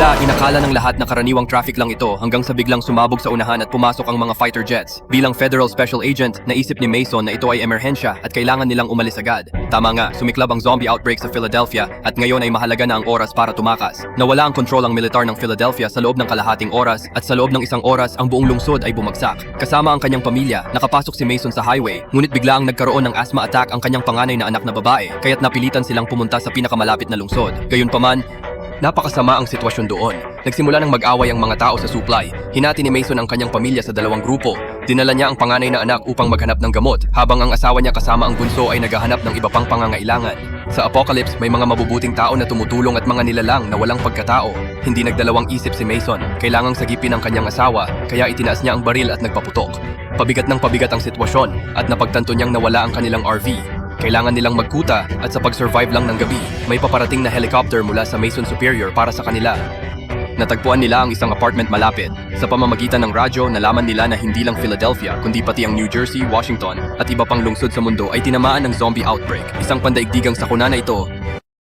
Samantala, inakala ng lahat na karaniwang traffic lang ito hanggang sa biglang sumabog sa unahan at pumasok ang mga fighter jets. Bilang Federal Special Agent, naisip ni Mason na ito ay emerhensya at kailangan nilang umalis agad. Tama nga, sumiklab ang zombie outbreak sa Philadelphia at ngayon ay mahalaga na ang oras para tumakas. Nawala ang kontrol ang militar ng Philadelphia sa loob ng kalahating oras at sa loob ng isang oras ang buong lungsod ay bumagsak. Kasama ang kanyang pamilya, nakapasok si Mason sa highway, ngunit biglaang nagkaroon ng asthma attack ang kanyang panganay na anak na babae, kaya't napilitan silang pumunta sa pinakamalapit na lungsod. Gayunpaman, napakasama ang sitwasyon doon. Nagsimula ng mag-away ang mga tao sa supply. Hinati ni Mason ang kanyang pamilya sa dalawang grupo. Dinala niya ang panganay na anak upang maghanap ng gamot, habang ang asawa niya kasama ang bunso ay naghahanap ng iba pang pangangailangan. Sa Apocalypse, may mga mabubuting tao na tumutulong at mga nilalang na walang pagkatao. Hindi nagdalawang isip si Mason. Kailangang sagipin ang kanyang asawa, kaya itinaas niya ang baril at nagpaputok. Pabigat ng pabigat ang sitwasyon at napagtanto niyang nawala ang kanilang RV. Kailangan nilang magkuta at sa pag-survive lang ng gabi, may paparating na helicopter mula sa Mason Superior para sa kanila. Natagpuan nila ang isang apartment malapit. Sa pamamagitan ng radyo, nalaman nila na hindi lang Philadelphia, kundi pati ang New Jersey, Washington, at iba pang lungsod sa mundo ay tinamaan ng zombie outbreak. Isang pandaigdigang sakuna na ito